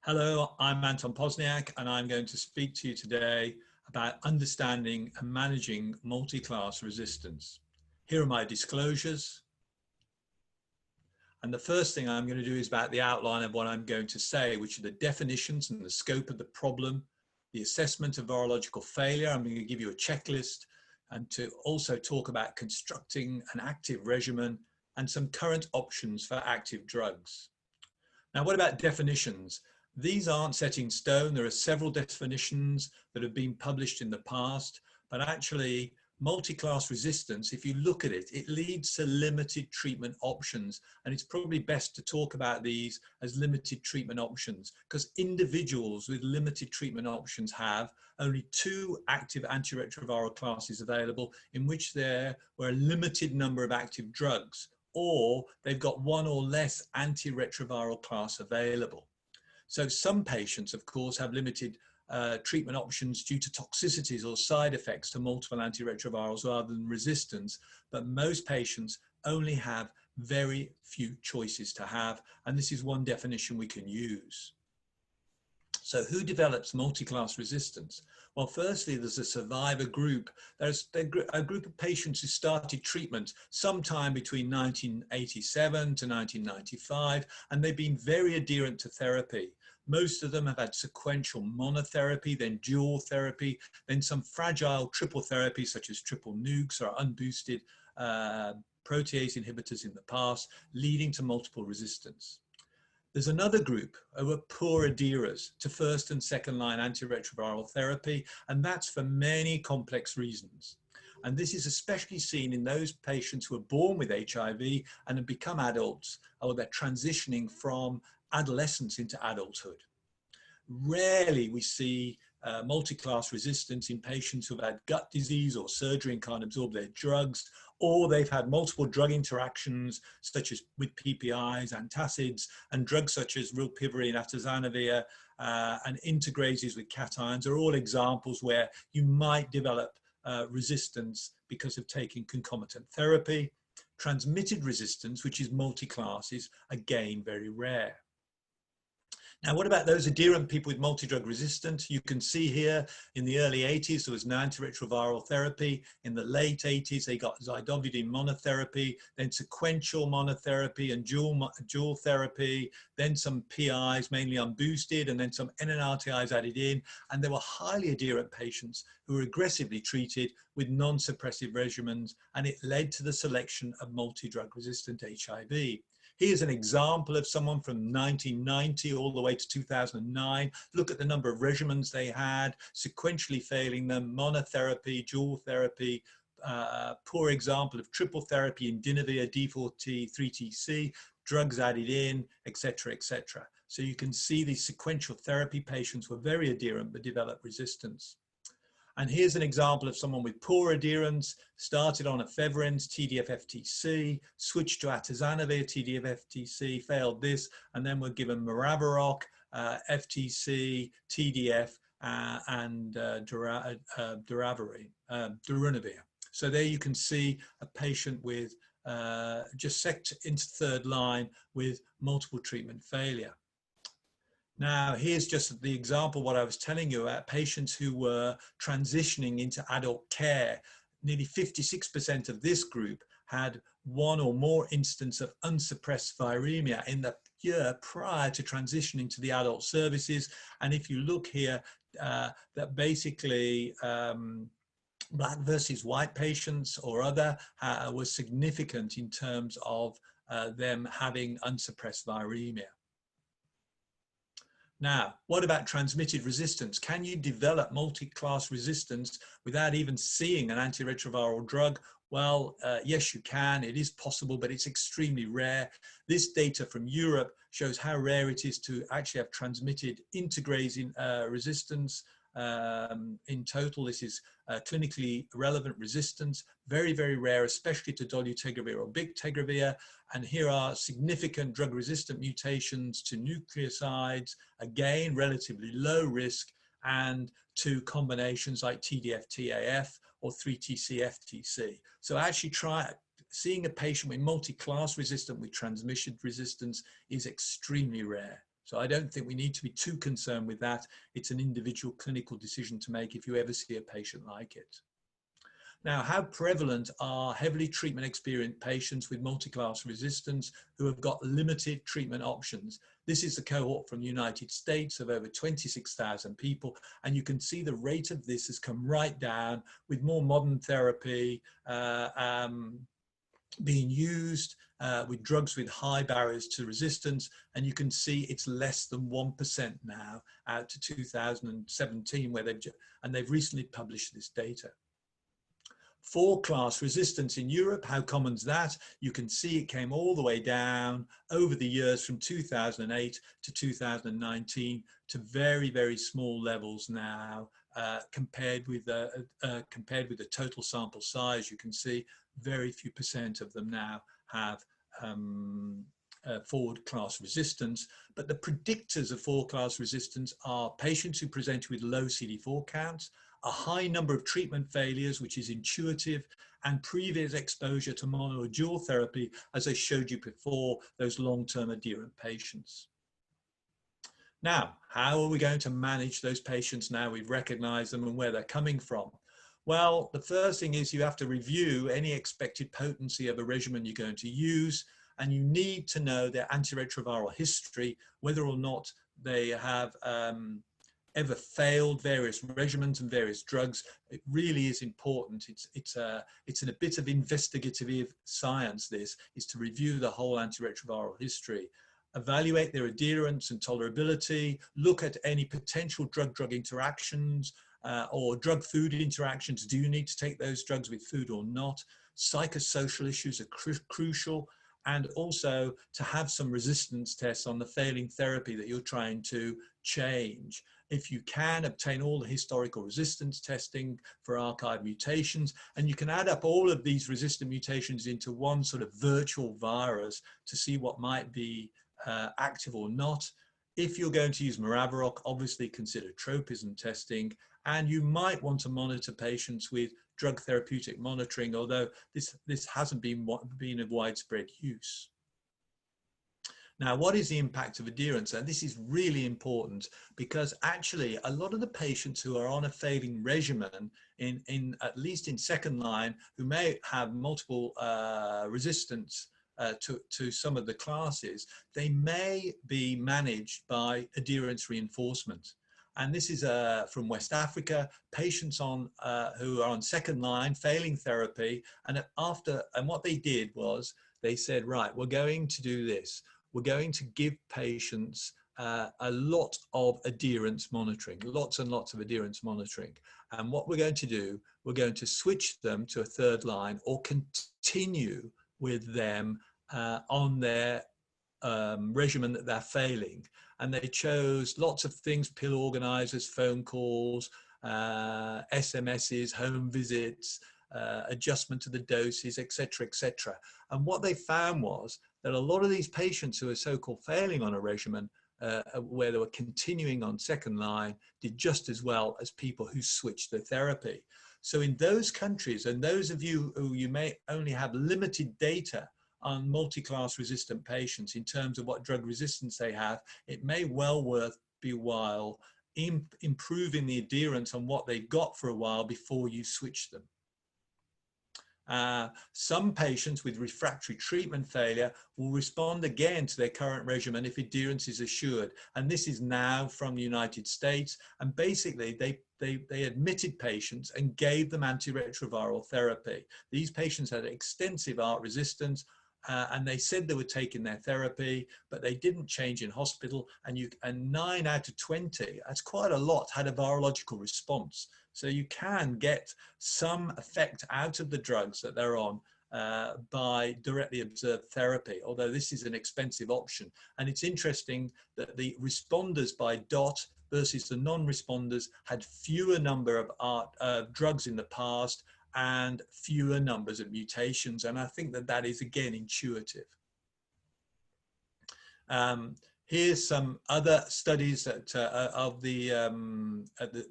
Hello, I'm Anton Pozniak, and I'm going to speak to you today about understanding and managing multi-class resistance. Here are my disclosures. And the first thing I'm going to do is about the outline of what I'm going to say, which are the definitions and the scope of the problem, the assessment of virological failure. I'm going to give you a checklist and to also talk about constructing an active regimen and some current options for active drugs. Now, what about definitions? These aren't set in stone. There are several definitions that have been published in the past, but actually multi-class resistance, if you look at it, it leads to limited treatment options. And it's probably best to talk about these as limited treatment options because individuals with limited treatment options have only 2 active antiretroviral classes available in which there were a limited number of active drugs, or they've got 1 or less antiretroviral class available. So some patients, of course, have limited treatment options due to toxicities or side effects to multiple antiretrovirals rather than resistance, but most patients only have very few choices to have, and this is one definition we can use. So who develops multi-class resistance? Well, firstly, there's a survivor group. There's a group of patients who started treatment sometime between 1987 to 1995, and they've been very adherent to therapy. Most of them have had sequential monotherapy, then dual therapy, then some fragile triple therapy such as triple nukes or unboosted protease inhibitors in the past, leading to multiple resistance. There's another group who are poor adherers to first and second line antiretroviral therapy, and that's for many complex reasons. And this is especially seen in those patients who are born with HIV and have become adults, or they're transitioning from adolescence into adulthood. Rarely we see multi-class resistance in patients who've had gut disease or surgery and can't absorb their drugs, or they've had multiple drug interactions such as with PPIs, antacids, and drugs such as rilpivirine, atazanavir, and integrases with cations are all examples where you might develop resistance because of taking concomitant therapy. Transmitted resistance, which is multi-class, is again very rare. Now, what about those adherent people with multi-drug resistance? You can see here in the early 80s, there was no antiretroviral therapy. In the late 80s, they got zidovudine monotherapy, then sequential monotherapy and dual therapy, then some PIs, mainly unboosted, and then some NNRTIs added in. And there were highly adherent patients who were aggressively treated with non-suppressive regimens, and it led to the selection of multi-drug resistant HIV. Here's an example of someone from 1990 all the way to 2009. Look at the number of regimens they had, sequentially failing them, monotherapy, dual therapy, poor example of triple therapy in Indinavir, D4T, 3TC, drugs added in, etc., etc. So you can see these sequential therapy patients were very adherent but developed resistance. And here's an example of someone with poor adherence, started on ephedrins, TDF-FTC, switched to atazanavir, TDF-FTC, failed this, and then were given Maraviroc, FTC, TDF, and darunavir. So there you can see a patient with just second into third line with multiple treatment failure. Now, here's just the example, what I was telling you about patients who were transitioning into adult care. Nearly 56% of this group had 1 or more instances of unsuppressed viremia in the year prior to transitioning to the adult services. And if you look here, that basically black versus white patients or other was significant in terms of them having unsuppressed viremia. Now, what about transmitted resistance? Can you develop multi-class resistance without even seeing an antiretroviral drug? Well, yes, you can. It is possible, but it's extremely rare. This data from Europe shows how rare it is to actually have transmitted integrase resistance. In total, this is clinically relevant resistance, very, very rare, especially to dolutegravir or bictegravir. And here are significant drug-resistant mutations to nucleosides, again, relatively low risk, and to combinations like TDF-TAF or 3TC-FTC. So actually seeing a patient with multi-class resistant with transmission resistance is extremely rare. So I don't think we need to be too concerned with that. It's an individual clinical decision to make if you ever see a patient like it. Now, how prevalent are heavily treatment experienced patients with multi-class resistance who have got limited treatment options? This is a cohort from the United States of over 26,000 people, and you can see the rate of this has come right down with more modern therapy being used with drugs with high barriers to resistance, and you can see it's less than 1% now out to 2017, where they've recently published this data. 4-class resistance in Europe, how common is that? You can see it came all the way down over the years from 2008 to 2019 to very, very small levels now compared with the total sample size. You can see very few percent of them now have forward class resistance, but the predictors of 4-class resistance are patients who present with low CD4 counts, a high number of treatment failures, which is intuitive, and previous exposure to mono or dual therapy, as I showed you before, those long-term adherent patients. Now, how are we going to manage those patients now we've recognized them and where they're coming from? Well, the first thing is you have to review any expected potency of a regimen you're going to use, and you need to know their antiretroviral history, whether or not they have ever failed various regimens and various drugs. It really is important. It's a bit of investigative science. This is to review the whole antiretroviral history, evaluate their adherence and tolerability, look at any potential drug-drug interactions or drug-food interactions. Do you need to take those drugs with food or not? Psychosocial issues are crucial, and also to have some resistance tests on the failing therapy that you're trying to change. If you can, obtain all the historical resistance testing for archive mutations, and you can add up all of these resistant mutations into one sort of virtual virus to see what might be active or not. If you're going to use Maraviroc, obviously consider tropism testing, and you might want to monitor patients with drug therapeutic monitoring, although this hasn't been of widespread use. Now, what is the impact of adherence? And this is really important because actually a lot of the patients who are on a failing regimen, at least in second line, who may have multiple resistance to some of the classes, they may be managed by adherence reinforcement. And this is from West Africa, patients who are on second line, failing therapy. And what they did was they said, right, we're going to do this. We're going to give patients a lot of adherence monitoring, lots and lots of adherence monitoring. And what we're going to do, we're going to switch them to a third line or continue with them on their regimen that they're failing. And they chose lots of things: pill organizers, phone calls, SMSs, home visits, adjustment to the doses, etc., etc. And what they found was that a lot of these patients who are so-called failing on a regimen where they were continuing on second line did just as well as people who switched their therapy. So in those countries, and those of you who you may only have limited data on multi-class resistant patients in terms of what drug resistance they have, it may well be while improving the adherence on what they've got for a while before you switch them. Some patients with refractory treatment failure will respond again to their current regimen if adherence is assured. And this is now from the United States. And basically, they admitted patients and gave them antiretroviral therapy. These patients had extensive ART resistance, and they said they were taking their therapy, but they didn't change in hospital. And 9 out of 20, that's quite a lot, had a virological response. So you can get some effect out of the drugs that they're on by directly observed therapy, although this is an expensive option. And it's interesting that the responders by DOT versus the non-responders had fewer number of drugs in the past and fewer numbers of mutations. And I think that that is, again, intuitive. Here's some other studies that of the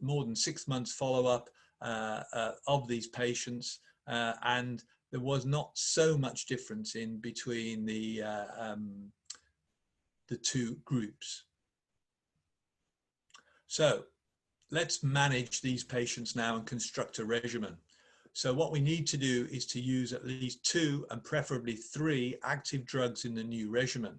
more than 6 months follow-up of these patients, and there was not so much difference in between the two groups. So let's manage these patients now and construct a regimen. So what we need to do is to use at least 2 and preferably 3 active drugs in the new regimen.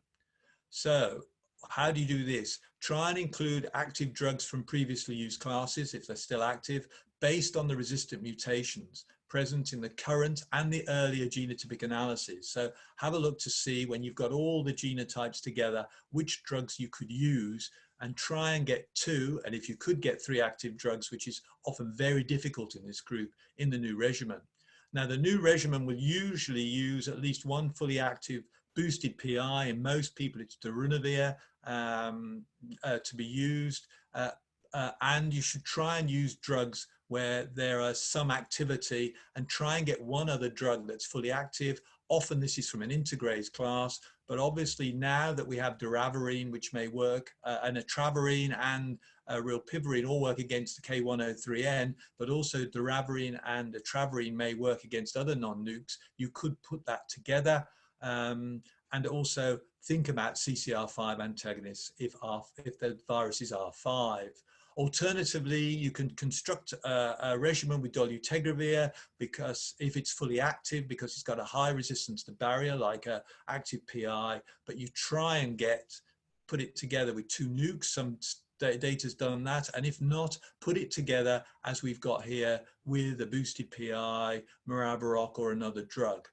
So how do you do this? Try and include active drugs from previously used classes, if they're still active, based on the resistant mutations present in the current and the earlier genotypic analyses. So have a look to see, when you've got all the genotypes together, which drugs you could use, and try and get 2, and if you could get 3 active drugs, which is often very difficult in this group, in the new regimen. Now, the new regimen will usually use at least 1 fully active boosted PI. In most people, it's darunavir to be used. And you should try and use drugs where there are some activity, and try and get 1 other drug that's fully active. Often this is from an integrase class, but obviously now that we have doravirine, which may work, and etravirine and rilpivirine all work against the K103N, but also doravirine and etravirine may work against other non-nukes. You could put that together. And also think about CCR5 antagonists if the virus is R5. Alternatively, you can construct a regimen with dolutegravir, because if it's fully active, because it's got a high resistance to barrier like a active PI, but you try and put it together with 2 nukes. Some data's done that, and if not, put it together as we've got here with a boosted PI, maraviroc, or another drug.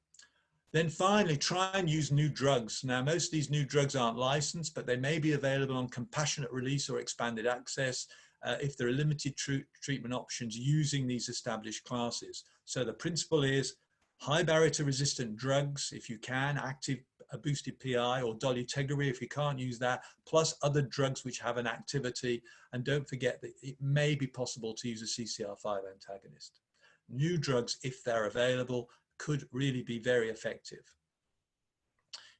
Then finally, try and use new drugs. Now, most of these new drugs aren't licensed, but they may be available on compassionate release or expanded access if there are limited treatment options using these established classes. So the principle is high barrier to resistant drugs, if you can, active boosted PI or dolutegravir if you can't use that, plus other drugs which have an activity. And don't forget that it may be possible to use a CCR5 antagonist. New drugs, if they're available, could really be very effective.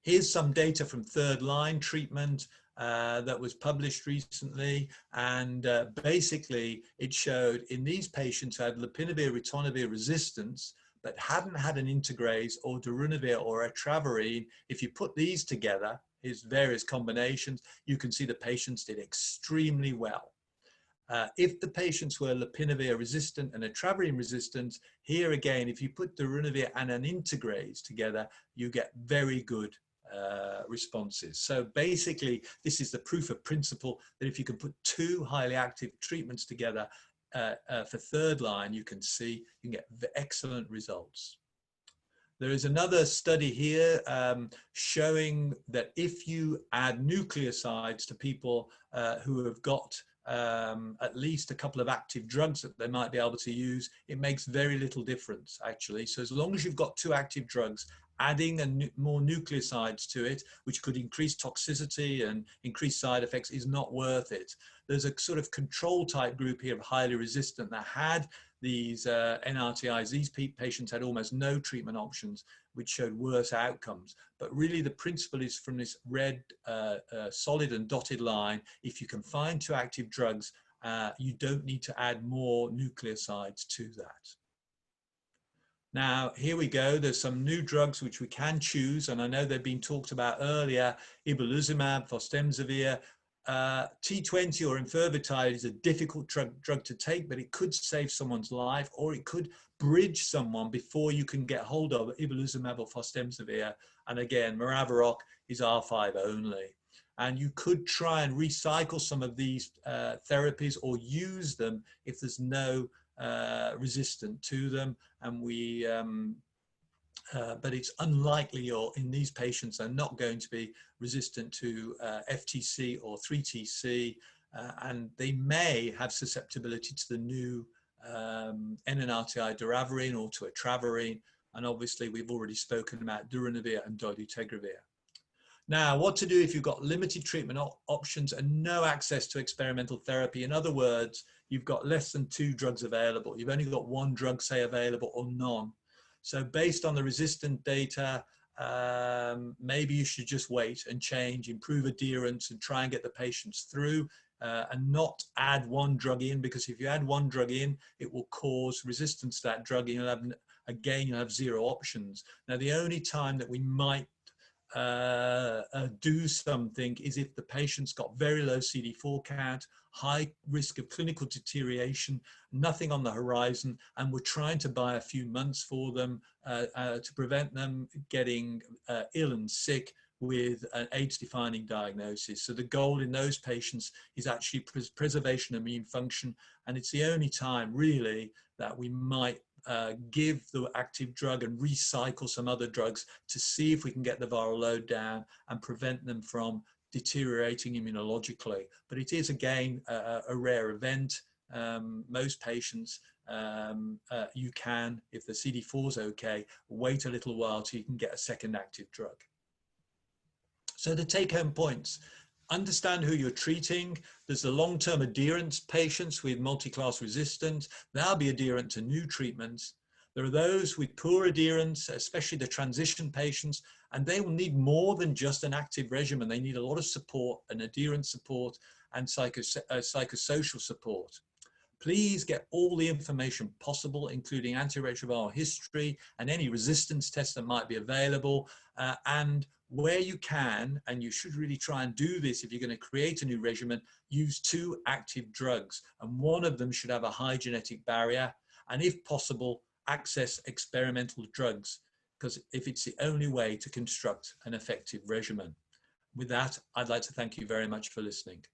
Here's some data from 3rd-line treatment that was published recently, and basically it showed in these patients who had lopinavir ritonavir resistance but hadn't had an integrase or darunavir or etravirine, if you put these together, here's various combinations, you can see the patients did extremely well. If the patients were lopinavir resistant and etravirine resistant, here again, if you put darunavir and an integrase together, you get very good responses. So basically, this is the proof of principle that if you can put 2 highly active treatments together for 3rd-line, you can get excellent results. There is another study here showing that if you add nucleosides to people who have got at least a couple of active drugs that they might be able to use, it makes very little difference actually. So as long as you've got 2 active drugs, adding more nucleosides to it, which could increase toxicity and increase side effects, is not worth it. There's a sort of control type group here of highly resistant that had these NRTIs. These patients had almost no treatment options, which showed worse outcomes. But really the principle is from this red solid and dotted line, if you can find 2 active drugs, you don't need to add more nucleosides to that. Now, here we go. There's some new drugs which we can choose, and I know they've been talked about earlier, ibulizumab, fostemsavir. T20 or infirmotide is a difficult drug to take, but it could save someone's life, or it could bridge someone before you can get hold of ibulizumab or fostemsavir. And again, maraviroc is R5 only. And you could try and recycle some of these therapies or use them if there's no resistant to them. And but it's unlikely, or in these patients are not going to be resistant to FTC or 3TC, and they may have susceptibility to the new NNRTI doravirine or to etravirine, and obviously we've already spoken about darunavir and dolutegravir. Now, what to do if you've got limited treatment options and no access to experimental therapy? In other words, you've got less than 2 drugs available. You've only got 1 drug, say, available or none. So based on the resistant data, maybe you should just wait and change, improve adherence, and try and get the patients through and not add 1 drug in, because if you add 1 drug in, it will cause resistance to that drug, and you'll have 0 options. Now, the only time that we might do something is if the patient's got very low CD4 count, high risk of clinical deterioration, nothing on the horizon, and we're trying to buy a few months for them to prevent them getting ill and sick with an AIDS-defining diagnosis. So the goal in those patients is actually preservation of immune function, and it's the only time really that we might give the active drug and recycle some other drugs to see if we can get the viral load down and prevent them from deteriorating immunologically. But it is, again, a rare event. Most patients, you can, if the CD4 is okay, wait a little while till you can get a second active drug. So the take-home points: understand who you're treating. There's the long-term adherence patients with multi-class resistance. They'll be adherent to new treatments. There are those with poor adherence, especially the transition patients, and they will need more than just an active regimen. They need a lot of support and adherence support and psychosocial support. Please get all the information possible, including antiretroviral history and any resistance tests that might be available. And where you can, and you should really try and do this if you're going to create a new regimen, use 2 active drugs, and one of them should have a high genetic barrier, and if possible, access experimental drugs, because if it's the only way to construct an effective regimen. With that, I'd like to thank you very much for listening.